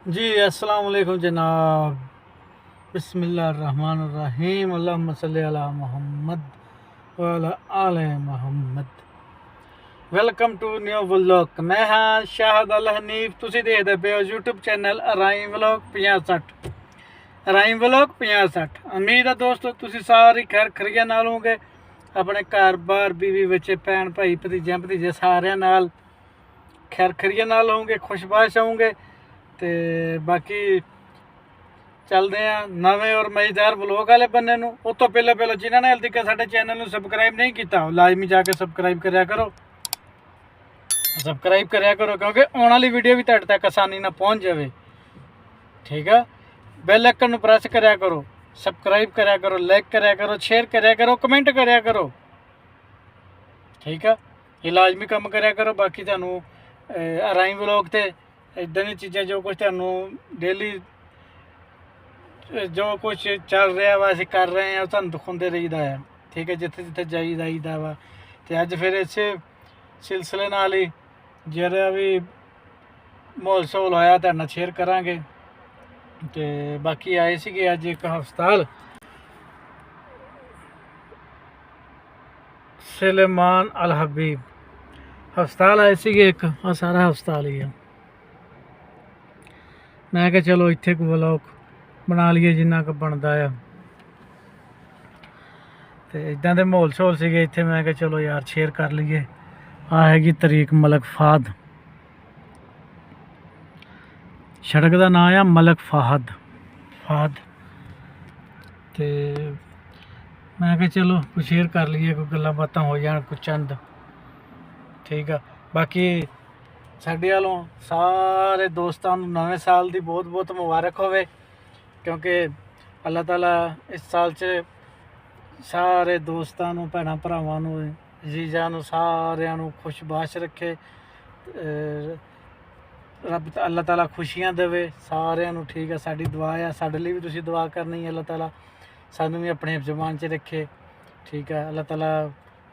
जी अस्सलाम वालेकुम जनाब। बिस्मिल्लाहिर्रहमानिर्रहीम। अल्लाहुम्मा सल्ली अला मुहम्मद व अला आले Muhammad. Welcome to new vlog. मैं हाँ शाहद अल हनीफ। तुसी देखदे पे हो YouTube channel Raim vlog 65। Raim vlog 65। उम्मीद है दोस्तों तुसी सारी खैर खरीया नाल होगे, अपने घर बार बीवी बच्चे भैन भाई भतीजे भतीजे सारे नाल खैर खरीया नाल होंगे, खुशबाश होंगे। तो बाकी चलते हैं नवे और मजेदार व्लॉग वाले बन्ने नूं। उस तो पहले जिन्होंने हाल तक साडे चैनल नूं सबसक्राइब नहीं किया लाजमी जाके सबसक्राइब करा करो, सबसक्राइब करा करो, क्योंकि आने वाली वीडियो भी तुहाडे तक आसानी नाल पहुँच जाए। ठीक है, बैल आइकन नूं प्रेस करा करो, सबसक्राइब करा करो, लाइक करा करो, शेयर करा करो, कमेंट करा करो। ठीक है, ये लाजमी काम करा करो। बाकी तुहानूं राइम व्लॉग ते इदां दी चीज़ां जो कुछ तुहानूं डेली जो कुछ चल रहा वा असीं कर रहे हैं तुहानूं दिखाते रहीदा है। ठीक है, जिथे जिथे जाईदा वा। तो अज फिर इस सिलसिले नाल ही जरा भी माहौल शहौल होया तुहाडे नाल शेयर करांगे। तो बाकी आए सीगे अज एक हस्पताल सुलेमान अल हबीब हस्पताल आए सीगे एक, आ सारा हस्पताल ही है। मैं क्या चलो इत्थे को व्लॉग बना लीए जिन्ना क बनता है। तो इदां दे माहौल शहौल सीगे इत्थे, मैं क्या चलो यार शेयर कर लीए। आ हैगी तरीक मलक फाहद, सड़क का नाम है मलक फाहद। तो मैं क्या चलो कुछ शेयर कर लीए, कोई गल्लां बातां हो जान कुछ चंद। ठीक है, बाकी साडे वालों सारे दोस्तों नवे साल की बहुत बहुत मुबारक होवे, क्योंकि अल्लाह ताला इस साल च सारे दोस्तों भैन भरावां अजीज़ां सारियां खुशबाश रखे। रब अल्लाह ताला खुशियां देवे सारियां। ठीक है, साडी दुआ है, साडे लिए भी तुसीं दुआ करनी है, अल्लाह ताला सानू भी अपने जमान च रखे। ठीक है, अल्लाह ताला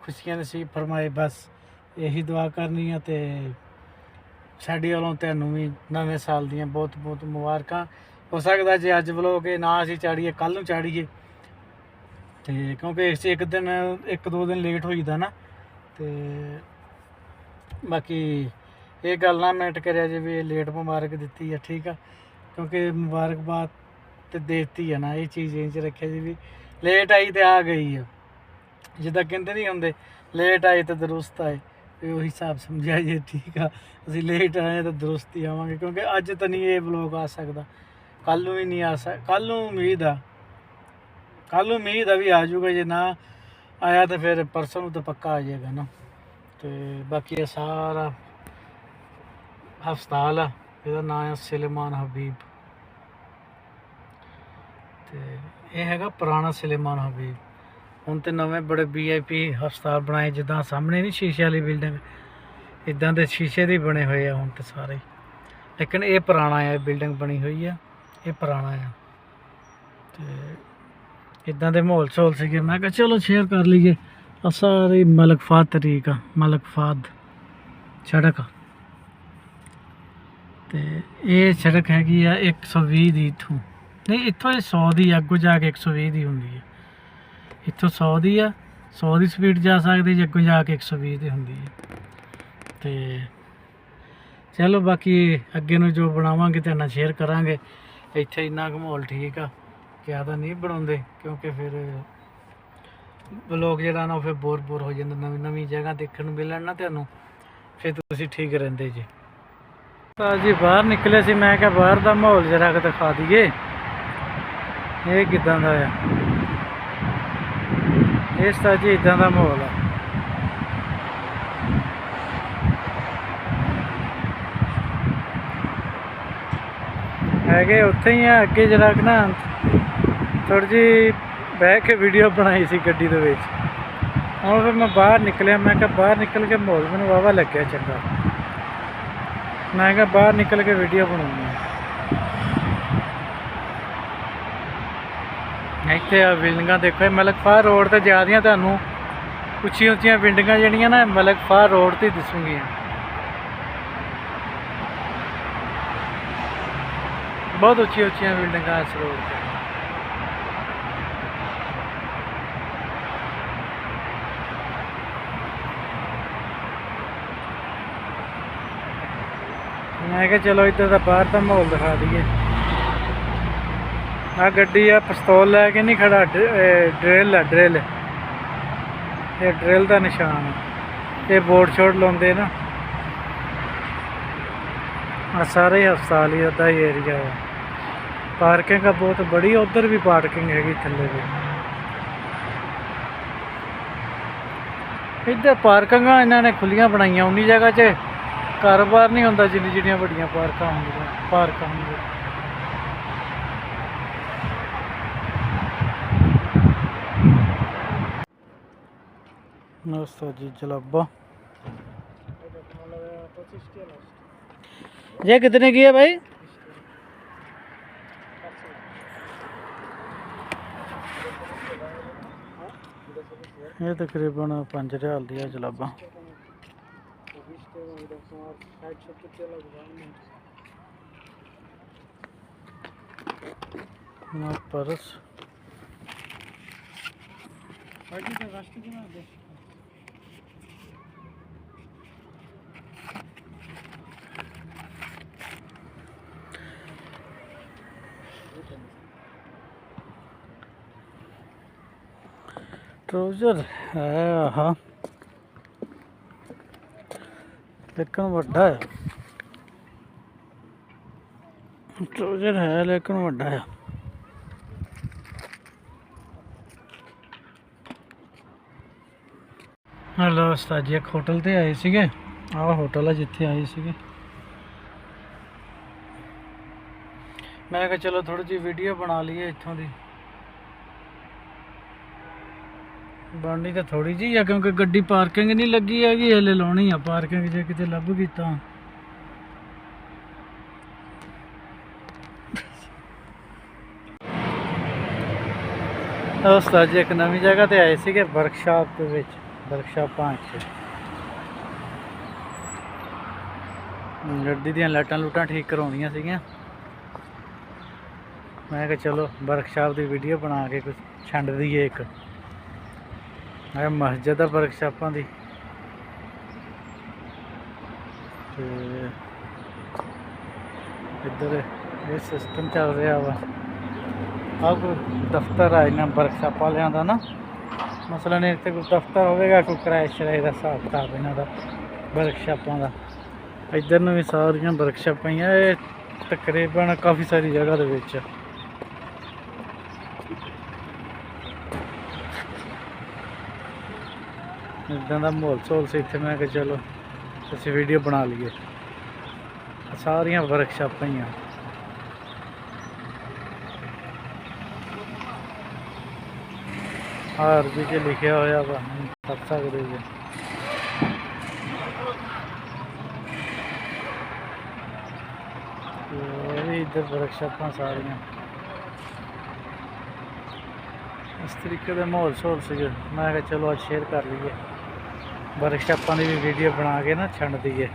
खुशियां नसीब फरमाए, बस यही दुआ करनी है। तो साडी वालों तुहानूं भी नवे साल दियां बहुत बहुत मुबारकां। हो सकता जे अज व्लॉग ना असीं चाड़ीए कल नूं चाड़ीए, तो क्योंकि इस एक दिन एक दो दिन लेट होईदा ना। तो बाकी ये गल ना मिनट करिया जे भी लेट मुबारक दिती है। ठीक है, क्योंकि मुबारकबाद तो देती है ना, ये चीज़ इंच रखे जी भी लेट आई तो आ गई है। जिदा कहते नहीं होंगे लेट आए तो दुरुस्त आए, वही हिसाब समझा जी। ठीक है, असीं लेट आए तो दुरुस्त ही आवांगे, क्योंकि अज तो नहीं ये ब्लॉग आ सकता, कल भी नहीं आ सकता। कल उम्मीद आ, कल उम्मीद भी आ जाऊगा, जे ना आया तो फिर परसों तो पक्का आ जाएगा ना। तो बाकी ये सारा हस्पताल है, इसका नाम है सुलेमान हबीब। तो यह है पुराना सुलेमान हबीब। हुण तो नवे बड़े VIP हस्पताल बनाए, जिदा सामने नहीं शीशे वाली बिल्डिंग, इदा के शीशे के बने हुए हैं हुण तो सारे। लेकिन ये पुराना है, बिल्डिंग बनी हुई है, ये पुराना है। तो इदा के माहौल शहौल से मैं कहा चलो शेयर कर लीए। सारी मलक फाहद तरीक आ, मलक फाहद सड़क। तो ये सड़क हैगी आ 120 की, इतों नहीं इतों 100 की, अगों जाके 120 की होंगी है। इतों 100 की आ, 100 की स्पीड जा सकती जी, अगों जाके 120 की होंगी है। तो चलो बाकी अगे नूं जो बनावांगे तुहाडे नाल शेयर करांगे। इत्थे इन्ना कुछ माहौल ठीक आ, ज़्यादा नहीं बनाते, क्योंकि फिर व्लॉग जिहड़ा ना फिर बोर हो जाता। नवी नवी जगह देखने को मिलन ना तुहानूं, फिर तुसीं ठीक रहिंदे जी। जी बाहर निकले सी, मैं क्या बाहर का माहौल जरा कि दिखा दईए, ये किदां दा है। इस तरह जी इदां दा माहौल है। है उत्थे ही है, अगे जरा ना थोड़ी जी बह के वीडियो बनाई सी गड्डी दे विच। हुण फिर मैं बाहर निकलिया, मैं क्या बाहर निकल के माहौल मैनूं वाहवा लग्या चंगा। मैं क्या बाहर निकल के वीडियो बनाऊंगा। इत्थे बिल्डिंगां देखो, मलक फाहद रोड ते ज़्यादा तुहानूं उच्ची उच्चियां बिल्डिंगां जिहड़ियां ना मलक फाहद रोड ते दिसूंगियां। बहुत ऊंची ऊंची बिल्डिंग इस रोड पर। मैं क्या चलो इधर का बाहर का माहौल दिखा दिए। आ गड्डी आ पिस्तौल लैके नहीं खड़ा, ड्रिल है ड्रिल, ये ड्रिल का निशान है। ये बोर्ड शोर्ड लाते ना, आ सारे हस्पताल ही अद्धा ही एरिया है। पार्किंग का बहुत बड़ी, उधर भी पार्किंग हैगी थल्ले भी। इधर पार्किंग इन्होंने खुलियां बनाई उन्नी जगह च कारोबार नहीं होंदा जिन्नी जिन्नियां बड़ियां पार्क होंदियां। नमस्ते जी जलाबा। ये कितने की है भाई? ये तकरीबन 5,000 दी है जलाबा। परस ट्राउजर है हाँ, लेकिन वड्डा है। ट्राउजर है लेकिन वड्डा है। हेलो उस्ताद जी, एक होटल ते आए सीगे। आ होटल है जिथे आए सीगे। मैं कहा चलो थोड़ी जी वीडियो बना लीए इत्थों दी। बननी तो थोड़ी जी है क्योंकि गड्डी पार्किंग नहीं लगी हैगी, हले लानी है पार्किंग जे किते लभ गई तां। उस्ताद जी एक नवी जगह ते आए सीगे, वर्कशॉप दे विच, वर्कशॉप 5 गड्डी दियां लाइटां लूटां ठीक करवाउणियां सीगियां। मैं कहा चलो वर्कशॉप की वीडियो बना के कुछ छंड दईए। एक मस्जिद है वर्कशॉपां दी, इधर ये सिस्टम चल रहा वा। अब दफ्तर आ इन्होंने वर्कशॉप वालियां दा ना, मसलन इतने कोई दफ्तर होगा, कोई किराए शराए का हिसाब किताब इन्हों का वर्कशॉपों का। इधर भी सारिया वर्कशॉपां ही है, तकरीबन काफ़ी सारी जगह दे विच। इदा का माहौल शोल से इतने, मैं कहा चलो असी वीडियो बना लीए। सारिया वर्कशॉपां ही हैं। अरबी च लिखा होया वा, कर सकते जी। इधर वर्कशॉपां सारिया इस तरीके का माहौल शोल से। मैं कहा चलो आज शेयर कर लीए, वर्कशॉपां की भी वीडियो बना के ना छंड दईए।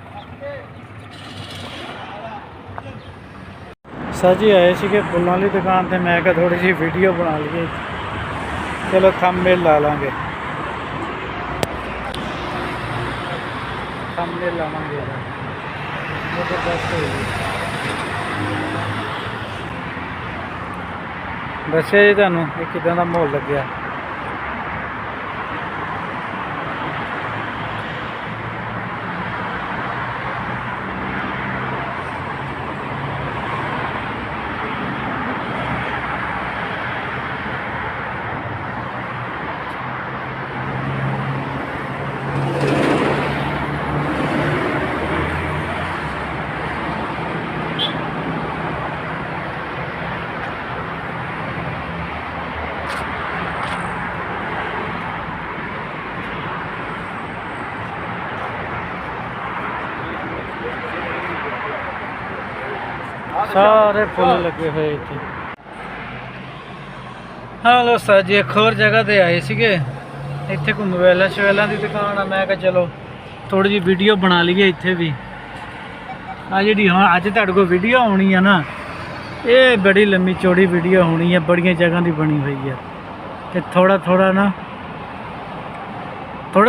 सर जी आए थे फुलों वाली दुकान पर, मैं कहा थोड़ी जी वीडियो बना लीए, चलो थंबनेल ला लांगे, थंबनेल लावांगे। जबरदस्त होगी। दस्या जी तुहानूं ये किदां दा माहौल लग्या। सारे फुल लगे हुए इतने। हेलो सर जी, एक और जगह पे आए थे, इतने कोई मोबाइलों शोबाइलों की दुकान है। मैं कहा चलो थोड़ी जी वीडियो बना लीए। इतने भी आ जी हाँ अज तुहाडे कोल वीडियो आनी है ना, ਇਹ ਬੜੀ ਲੰਮੀ ਚੌੜੀ ਵੀਡੀਓ ਹੋਣੀ ਹੈ, ਬੜੀਆਂ ਜਗ੍ਹਾ ਦੀ ਬਣੀ ਹੋਈ ਹੈ ਤੇ ਥੋੜਾ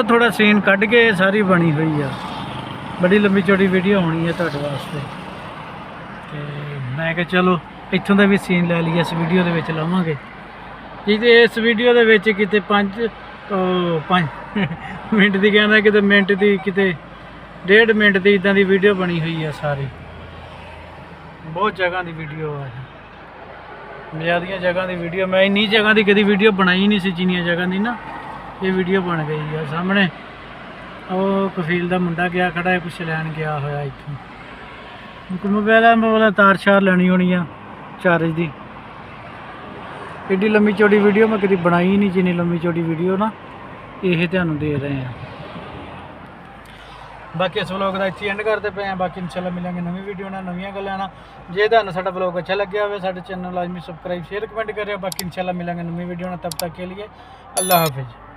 ਥੋੜਾ ਸੀਨ ਕੱਢ ਕੇ ਸਾਰੀ ਬਣੀ ਹੋਈ ਆ। ਬੜੀ ਲੰਮੀ ਚੌੜੀ ਵੀਡੀਓ ਹੋਣੀ ਹੈ ਤੁਹਾਡੇ ਵਾਸਤੇ ਤੇ ਮੈਂ ਕਿਹਾ ਚਲੋ ਇੱਥੋਂ ਦਾ ਵੀ ਸੀਨ ਲੈ ਲਈਏ, ਇਸ ਵੀਡੀਓ ਦੇ ਵਿੱਚ ਲਾਵਾਂਗੇ। ਜਿਹਦੇ ਇਸ ਵੀਡੀਓ ਦੇ ਵਿੱਚ ਕਿਤੇ 5 ਮਿੰਟ ਦੀ ਕਹਿੰਦਾ, ਕਿਤੇ ਮਿੰਟ ਦੀ, ਕਿਤੇ 1.5 ਮਿੰਟ ਦੀ, ਇਦਾਂ ਦੀ ਵੀਡੀਓ ਬਣੀ ਹੋਈ ਆ ਸਾਰੀ। ਬਹੁਤ ਜਗ੍ਹਾ ਦੀ ਵੀਡੀਓ ਆ, ਜ਼ਿਆਦੀਆਂ ਜਗ੍ਹਾ ਦੀ ਵੀਡੀਓ। ਮੈਂ ਇੰਨੀ ਜਗ੍ਹਾ ਦੀ ਕਦੀ ਵੀਡੀਓ ਬਣਾਈ ਨਹੀਂ ਸੀ ਜਿੰਨੀਆਂ ਜਗ੍ਹਾ ਦੀ ਨਾ ਇਹ ਵੀਡੀਓ ਬਣ ਗਈ ਆ। ਸਾਹਮਣੇ ਉਹ ਕਫੀਲ ਦਾ ਮੁੰਡਾ ਗਿਆ ਖੜਾ ਹੈ, ਕੁਛ ਲੈਣ ਗਿਆ ਹੋਇਆ ਇੱਥੋਂ। ਮੋਬਾਈਲ ਤਾਰ ਸ਼ਾਰ ਲੈਣੀ ਹੋਣੀ ਆ ਚਾਰਜ ਦੀ। ਏਡੀ ਲੰਮੀ ਚੌੜੀ ਵੀਡੀਓ ਮੈਂ ਕਦੀ ਬਣਾਈ ਨਹੀਂ ਜਿੰਨੀ ਲੰਮੀ ਚੌੜੀ ਵੀਡੀਓ ਨਾ ਇਹ ਤੁਹਾਨੂੰ ਦੇ ਰਹੇ ਆ। ਬਾਕੀ ਇਸ ਵਲੋਗ ਦਾ ਇੱਥੇ ਐਂਡ ਕਰਦੇ ਪਏ ਆ। ਬਾਕੀ ਇਨਸ਼ਾਅੱਲਾ ਮਿਲਾਂਗੇ ਨਵੀਂ ਵੀਡੀਓ ਨਾਲ, ਨਵੀਆਂ ਗੱਲਾਂ ਨਾਲ। ਜੇ ਤੁਹਾਨੂੰ ਸਾਡਾ ਵਲੋਗ ਅੱਛਾ ਲੱਗਿਆ ਹੋਵੇ ਸਾਡੇ ਚੈਨਲ ਲਾਜ਼ਮੀ ਸਬਸਕ੍ਰਾਈਬ, ਸ਼ੇਅਰ, ਕਮੈਂਟ ਕਰਿਓ। ਬਾਕੀ ਇਨਸ਼ਾਅੱਲਾ ਮਿਲਾਂਗੇ ਨਵੀਂ ਵੀਡੀਓ ਨਾਲ। ਤਬ ਤੱਕ ਕੇ लिए अल्लाह हाफिज़।